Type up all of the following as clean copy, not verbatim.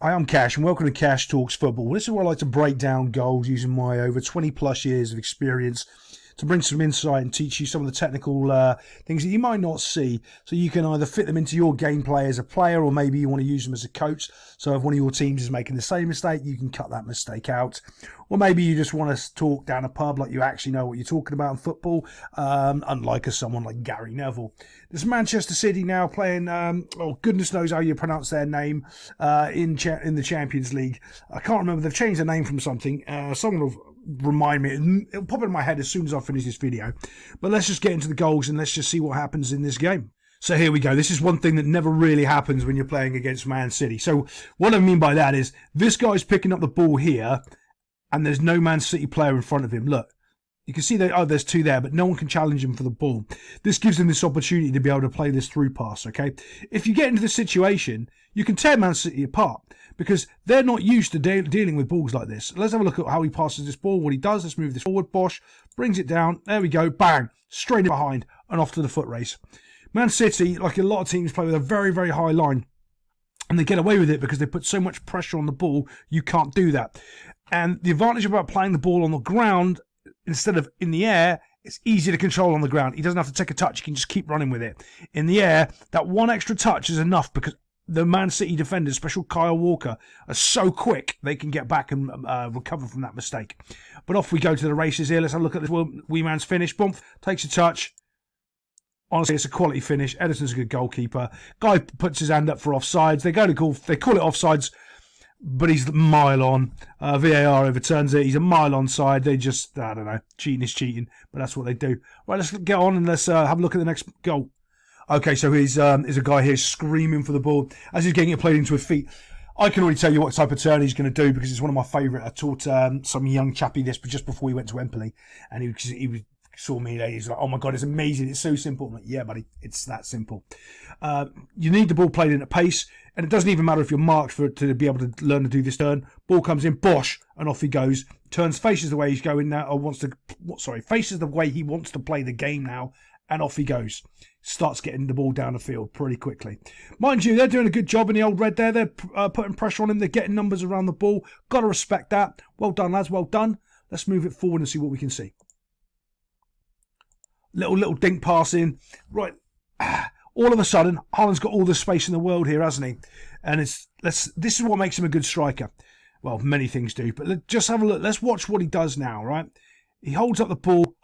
Hi, I'm Cash, and welcome to Cash Talks Football. This is where I like to break down goals using my over 20 plus years of experience to bring some insight and teach you some of the technical things that you might not see, so you can either fit them into your gameplay as a player, or maybe you want to use them as a coach. So if one of your teams is making the same mistake, you can cut that mistake out. Or maybe you just want to talk down a pub like you actually know what you're talking about in football, unlike someone like Gary Neville. There's Manchester City now playing, goodness knows how you pronounce their name, in the Champions League. I can't remember. They've changed the name from something. Someone will remind me. It'll pop in my head as soon as I finish this video. But let's just get into the goals and let's just see what happens in this game. So here we go. This is one thing that never really happens when you're playing against Man City. So what I mean by that is this guy's picking up the ball here and there's no Man City player in front of him. Look, you can see that, there's two there, but no one can challenge him for the ball. This gives him this opportunity to be able to play this through pass, okay? If you get into this situation, you can tear Man City apart because they're not used to dealing with balls like this. Let's have a look at how he passes this ball, what he does. Let's move this forward. Bosch brings it down. There we go. Bang. Straight in behind and off to the foot race. Man City, like a lot of teams, play with a very, very high line. And they get away with it because they put so much pressure on the ball, you can't do that. And the advantage about playing the ball on the ground instead of in the air, it's easy to control on the ground. He doesn't have to take a touch. He can just keep running with it. In the air, that one extra touch is enough because the Man City defenders, especially Kyle Walker, are so quick they can get back and recover from that mistake. But off we go to the races here. Let's have a look at this wee man's finish. Bump, takes a touch. Honestly, it's a quality finish. Ederson's a good goalkeeper. Guy puts his hand up for offsides. They call it offsides, but he's a mile on. VAR overturns it. He's a mile on side. They just, I don't know, cheating is cheating, but that's what they do. Right, let's get on and let's have a look at the next goal. Okay, so he's a guy here screaming for the ball as he's getting it played into his feet. I can already tell you what type of turn he's going to do because it's one of my favourite. I taught some young chappie this just before he went to Empoli, and he saw me there. He's like, "Oh my god, it's amazing! It's so simple." I'm like, "Yeah, buddy, it's that simple." You need the ball played in at pace, and it doesn't even matter if you're marked for it to be able to learn to do this turn. Ball comes in, Bosch, and off he goes. Turns, faces the way he's going now, faces the way he wants to play the game now, and off he goes. Starts getting the ball down the field pretty quickly. Mind you, they're doing a good job in the old red there. They're putting pressure on him. They're getting numbers around the ball. Got to respect that. Well done, lads. Well done. Let's move it forward and see what we can see. Little dink pass in. Right. All of a sudden, Haaland's got all the space in the world here, hasn't he? And this is what makes him a good striker. Well, many things do, but just have a look. Let's watch what he does now, right? He holds up the ball.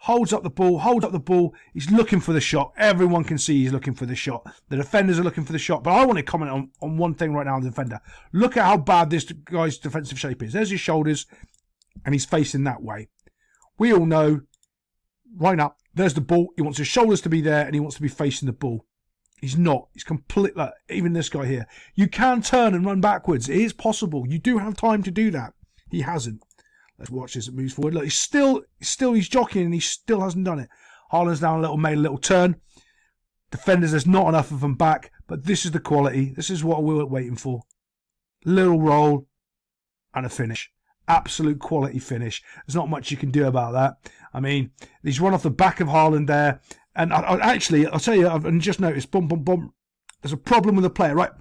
He's looking for the shot. Everyone can see he's looking for the shot. The defenders are looking for the shot. But I want to comment on one thing right now on the defender. Look at how bad this guy's defensive shape is. There's his shoulders, and he's facing that way. We all know, right now, there's the ball. He wants his shoulders to be there, and he wants to be facing the ball. He's not. He's completely, like, even this guy here. You can turn and run backwards. It is possible. You do have time to do that. He hasn't. Let's watch this. It moves forward. Look, he's jockeying and he still hasn't done it. Haaland's now made a little turn. Defenders, there's not enough of them back, but this is the quality. This is what we were waiting for. Little roll and a finish. Absolute quality finish. There's not much you can do about that. I mean, he's run off the back of Haaland there. And I'll tell you, I've just noticed, there's a problem with the player, right?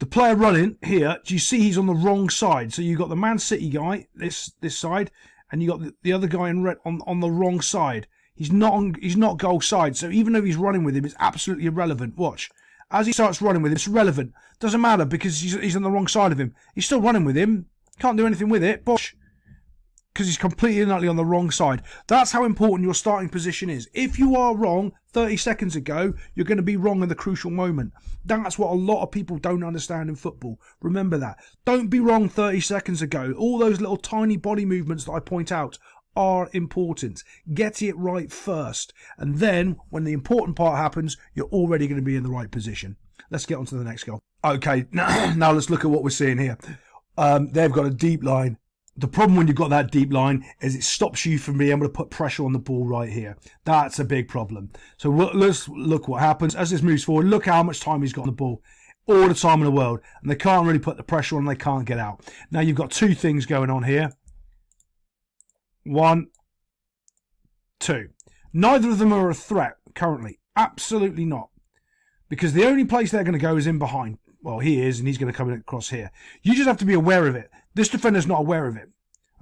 The player running here, do you see he's on the wrong side? So you've got the Man City guy, this side, and you got the other guy in red on the wrong side. He's not goal side, so even though he's running with him, it's absolutely irrelevant. Watch. As he starts running with him, it's relevant. Doesn't matter because he's on the wrong side of him. He's still running with him. Can't do anything with it. Bosh. Because he's completely and utterly on the wrong side. That's how important your starting position is. If you are wrong 30 seconds ago, you're going to be wrong in the crucial moment. That's what a lot of people don't understand in football. Remember that. Don't be wrong 30 seconds ago. All those little tiny body movements that I point out are important. Get it right first. And then, when the important part happens, you're already going to be in the right position. Let's get on to the next goal. Okay, now let's look at what we're seeing here. They've got a deep line. The problem when you've got that deep line is it stops you from being able to put pressure on the ball right here. That's a big problem. So let's look what happens as this moves forward. Look how much time he's got on the ball. All the time in the world. And they can't really put the pressure on. They can't get out. Now you've got two things going on here. 1, 2. Neither of them are a threat currently. Absolutely not. Because the only place they're going to go is in behind. Well, he is, and he's going to come in across here. You just have to be aware of it. This defender's not aware of it.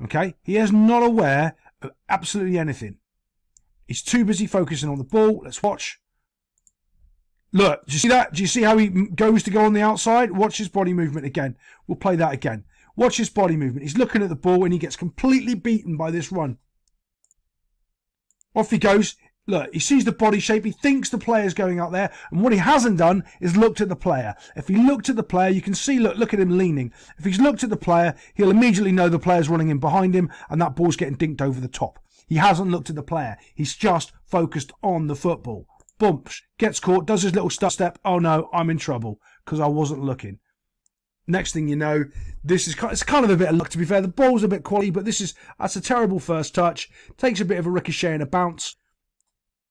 Okay? He is not aware of absolutely anything. He's too busy focusing on the ball. Let's watch. Look, do you see that? Do you see how he goes to go on the outside? Watch his body movement again. We'll play that again. Watch his body movement. He's looking at the ball and he gets completely beaten by this run. Off he goes. Look, he sees the body shape. He thinks the player's going out there. And what he hasn't done is looked at the player. If he looked at the player, you can see, look at him leaning. If he's looked at the player, he'll immediately know the player's running in behind him and that ball's getting dinked over the top. He hasn't looked at the player. He's just focused on the football. Bumps, gets caught, does his little step. Oh no, I'm in trouble because I wasn't looking. Next thing you know, it's kind of a bit of luck, to be fair. The ball's a bit quality, but that's a terrible first touch. Takes a bit of a ricochet and a bounce,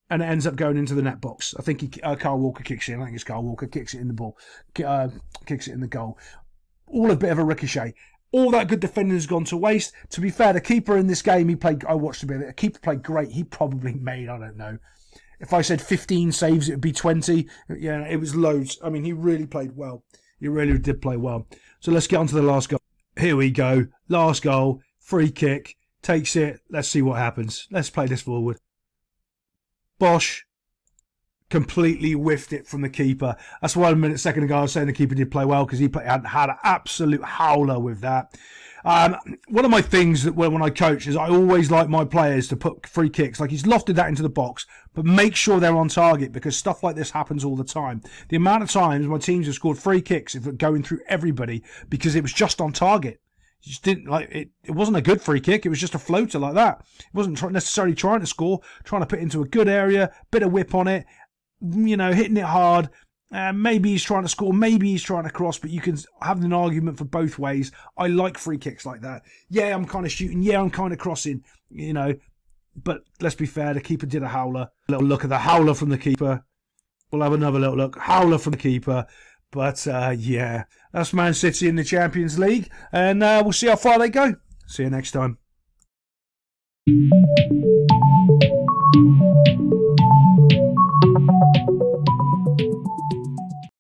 and it ends up going into the net box. I think Kyle Walker kicks it in. I think it's Kyle Walker kicks it in the ball, kicks it in the goal. All a bit of a ricochet. All that good defending has gone to waste. To be fair, the keeper in this game, I watched a bit of it. The keeper played great. He probably made, I don't know. If I said 15 saves, it would be 20. Yeah, it was loads. I mean, he really played well. He really did play well. So let's get on to the last goal. Here we go. Last goal. Free kick. Takes it. Let's see what happens. Let's play this forward. Bosch completely whiffed it from the keeper. That's why a second ago I was saying the keeper did play well, because he had an absolute howler with that. One of my things that when I coach is I always like my players to put free kicks. Like, he's lofted that into the box, but make sure they're on target, because stuff like this happens all the time. The amount of times my teams have scored free kicks if it going through everybody because it was just on target. You just didn't like it. It wasn't a good free kick. It was just a floater like that. It wasn't necessarily trying to score, trying to put it into a good area, bit of whip on it, hitting it hard. Maybe he's trying to score, maybe he's trying to cross, but you can have an argument for both ways. I like free kicks like that. Yeah, I'm kind of shooting. Yeah, I'm kind of crossing, But let's be fair, the keeper did a howler. A little look at the howler from the keeper. We'll have another little look. Howler from the keeper. But, yeah, that's Man City in the Champions League. And we'll see how far they go. See you next time.